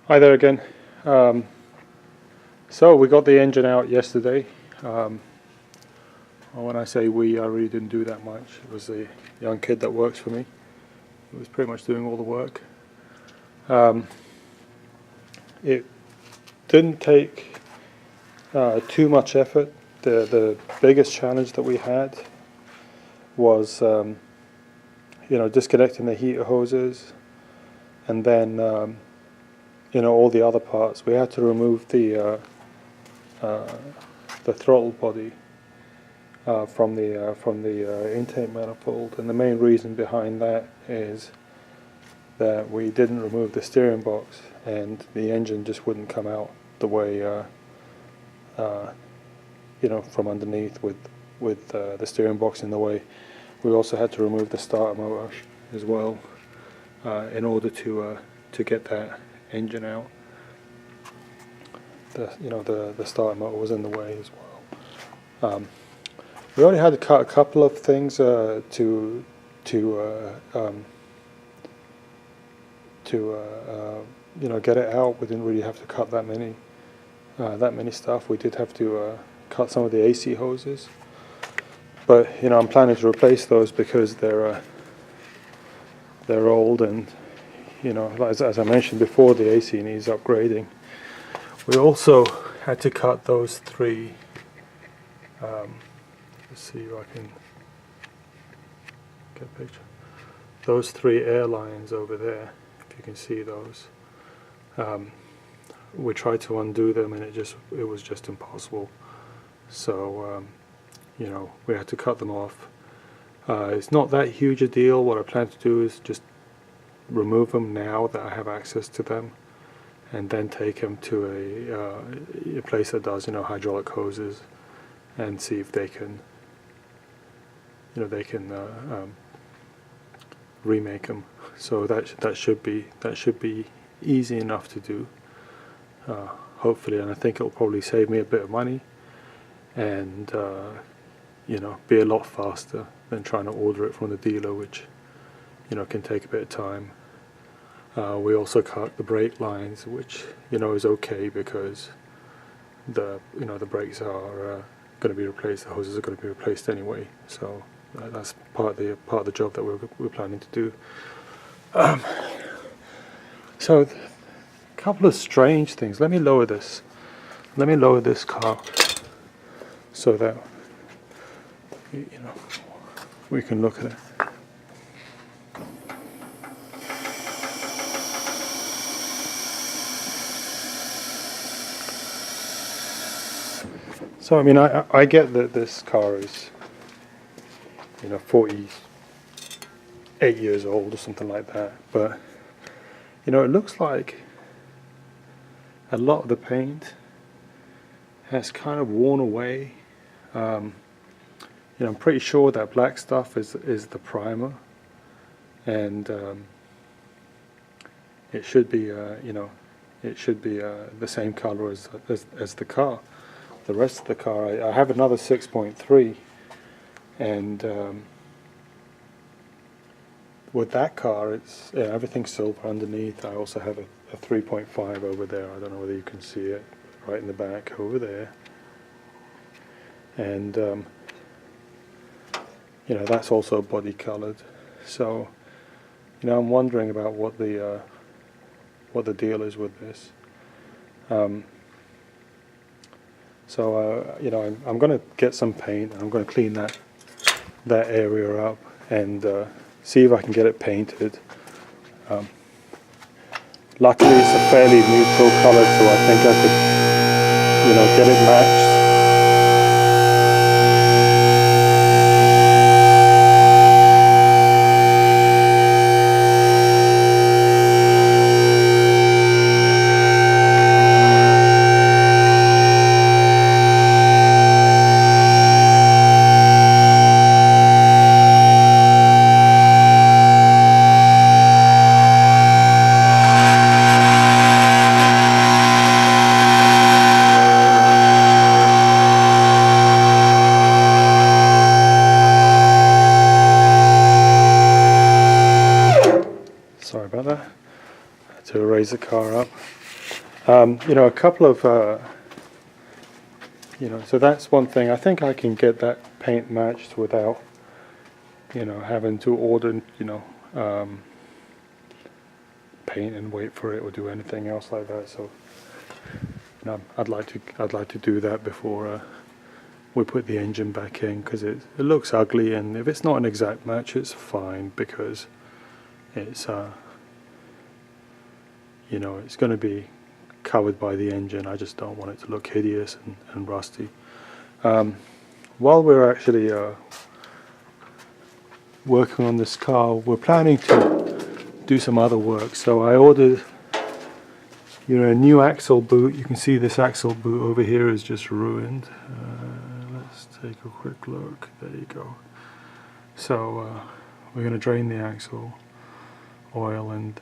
Hi there again. So we got the engine out yesterday. When I say we, I really didn't do that much. It was a young kid that works for me. He was pretty much doing all the work. It didn't take too much effort. The biggest challenge that we had was disconnecting the heater hoses, and then all the other parts. We had to remove the throttle body from the intake manifold, and the main reason behind that is that we didn't remove the steering box, and the engine just wouldn't come out the way from underneath with the steering box in the way. We also had to remove the starter motor as well in order to get that engine out. The starter motor was in the way as well. We only had to cut a couple of things to get it out. We didn't really have to cut that many stuff. We did have to cut some of the AC hoses, but I'm planning to replace those because they're old, and as I mentioned before, the AC needs upgrading. We also had to cut those three. Let's see if I can get a picture. Those three air lines over there, if you can see those. We tried to undo them, and it was just impossible. So we had to cut them off. It's not that huge a deal. What I plan to do is just remove them now that I have access to them, and then take them to a place that does hydraulic hoses, and see if they can remake them. So that should be easy enough to do, hopefully, and I think it'll probably save me a bit of money, and be a lot faster than trying to order it from the dealer, which can take a bit of time. We also cut the brake lines, which is okay because the brakes are going to be replaced. The hoses are going to be replaced anyway. So that's part of the job that we're planning to do. So a couple of strange things. Let me lower this car so that we can look at it. So I get that this car is 48 years old or something like that, but it looks like a lot of the paint has kind of worn away. I'm pretty sure that black stuff is the primer, and it should be the same color as the car. The rest of the car, I have another 6.3, and with that car, it's everything's silver underneath. I also have a 3.5 over there. I don't know whether you can see it, right in the back over there, and that's also body colored. So I'm wondering about what the deal is with this. So I'm going to get some paint. I'm going to clean that area up and see if I can get it painted. Luckily, it's a fairly neutral color, so I think I could get it matched. Sorry about that. I had to raise the car up. A couple of, so that's one thing. I think I can get that paint matched without, having to order, paint and wait for it or do anything else like that. So, I'd like to do that before we put the engine back in, because it looks ugly, and if it's not an exact match, it's fine, because it's it's going to be covered by the engine. I just don't want it to look hideous and rusty. While we're actually working on this car, we're planning to do some other work. So I ordered a new axle boot. You can see this axle boot over here is just ruined. Let's take a quick look. There you go. So we're going to drain the axle oil and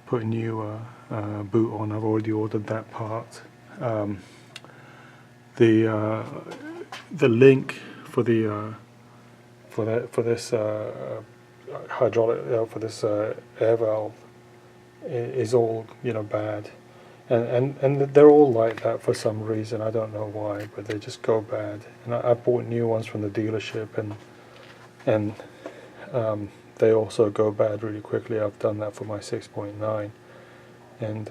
put a new boot on. I've already ordered that part. The link for the for this hydraulic for this air valve is all bad, and they're all like that for some reason. I don't know why, but they just go bad. And I bought new ones from the dealership, and they also go bad really quickly. I've done that for my 6.9, and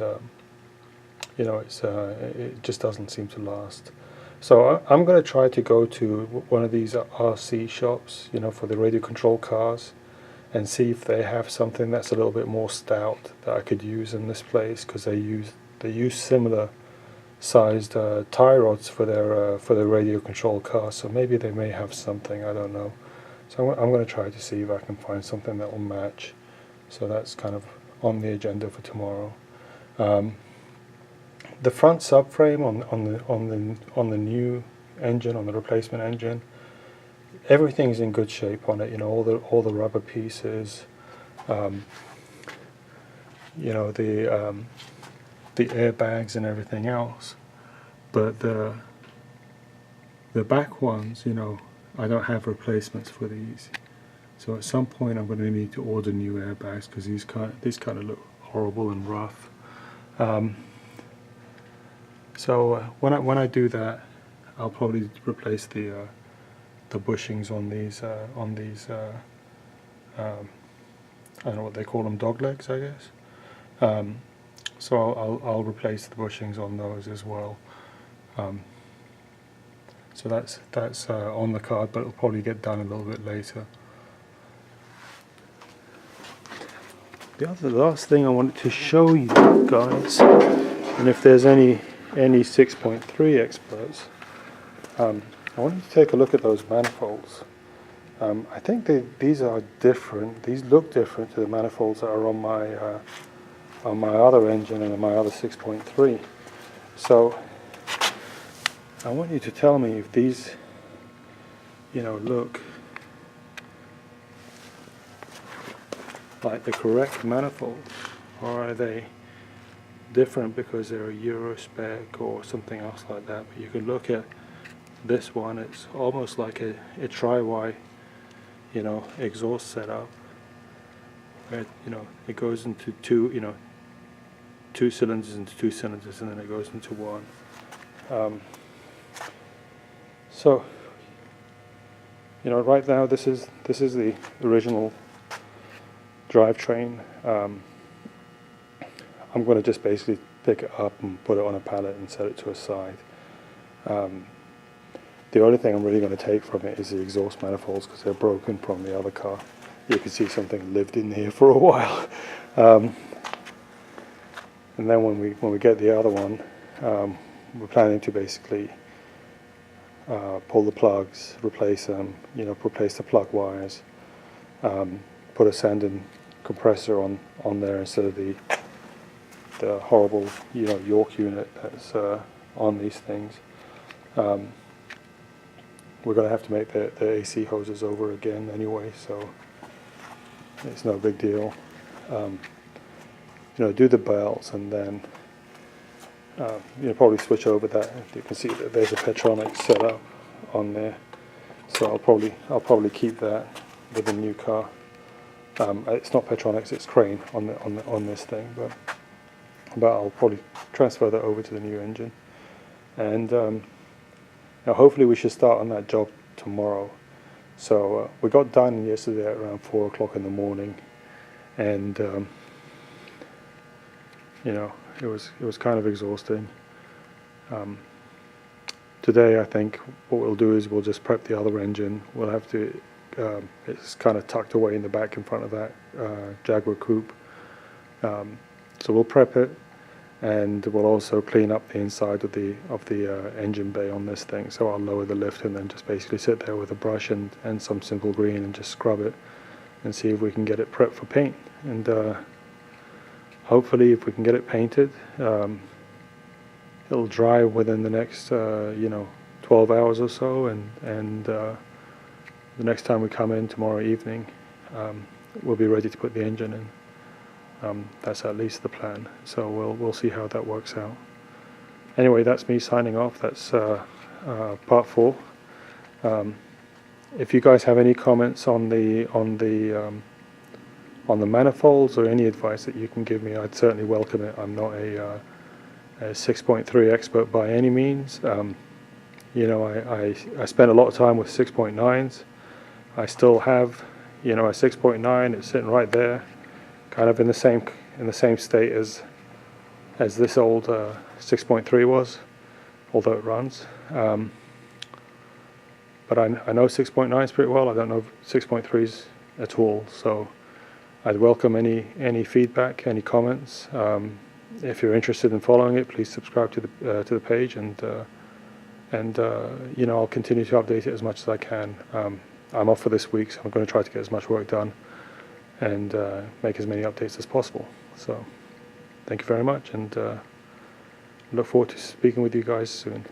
it just doesn't seem to last. So I'm going to try to go to one of these RC shops, for the radio control cars, and see if they have something that's a little bit more stout that I could use in this place, because they use similar sized tie rods for their radio control cars. So maybe they may have something, I don't know. So I'm going to try to see if I can find something that will match. So that's kind of on the agenda for tomorrow. The front subframe on the new engine, on the replacement engine, everything's in good shape on it. All the rubber pieces, the airbags and everything else. But the back ones, I don't have replacements for these. So at some point I'm going to need to order new airbags, because these kind of look horrible and rough. So when I do that, I'll probably replace the bushings on these I don't know what they call them, dog legs, I guess. So I'll replace the bushings on those as well. So that's on the card, but it'll probably get done a little bit later. The last thing I wanted to show you guys, and if there's any 6.3 experts, I wanted to take a look at those manifolds. I think these are different. These look different to the manifolds that are on my other engine and on my other 6.3. So I want you to tell me if these, look like the correct manifold, or are they different because they're a Euro spec or something else like that. But you can look at this one, it's almost like a tri-Y, exhaust setup, where, it goes into two cylinders into two cylinders, and then it goes into one. So, right now this is the original drivetrain. I'm going to just basically pick it up and put it on a pallet and set it to a side. The only thing I'm really going to take from it is the exhaust manifolds, because they're broken from the other car. You can see something lived in here for a while. And then when we get the other one, we're planning to basically pull the plugs, replace them, replace the plug wires, put a sanding compressor on there instead of the horrible York unit that's on these things. We're going to have to make the AC hoses over again anyway, so it's no big deal. Do the belts, and then probably switch over that. You can see that there's a Petronics set up on there, so I'll probably keep that with the new car. It's not Petronics, it's Crane on this thing, but but I'll probably transfer that over to the new engine. And now hopefully we should start on that job tomorrow. So we got done yesterday at around 4 o'clock in the morning, and you know, it was kind of exhausting. Today I think what we'll do is we'll just prep the other engine. We'll have to, it's kind of tucked away in the back in front of that Jaguar coupe. So we'll prep it, and we'll also clean up the inside of the engine bay on this thing. So I'll lower the lift and then just basically sit there with a brush and some simple green and just scrub it and see if we can get it prepped for paint. And hopefully if we can get it painted, it'll dry within the next 12 hours or so, and the next time we come in tomorrow evening, we'll be ready to put the engine in. That's at least the plan. So we'll see how that works out. Anyway, that's me signing off. That's part 4. If you guys have any comments on the manifolds or any advice that you can give me, I'd certainly welcome it. I'm not a 6.3 expert by any means. I spent a lot of time with 6.9s. I still have, a 6.9. It's sitting right there, kind of in the same state as this old 6.3 was, although it runs. But I know 6.9s pretty well. I don't know 6.3s at all. So I'd welcome any feedback, any comments. If you're interested in following it, please subscribe to the page, and I'll continue to update it as much as I can. I'm off for this week, so I'm going to try to get as much work done and make as many updates as possible. So thank you very much, and look forward to speaking with you guys soon.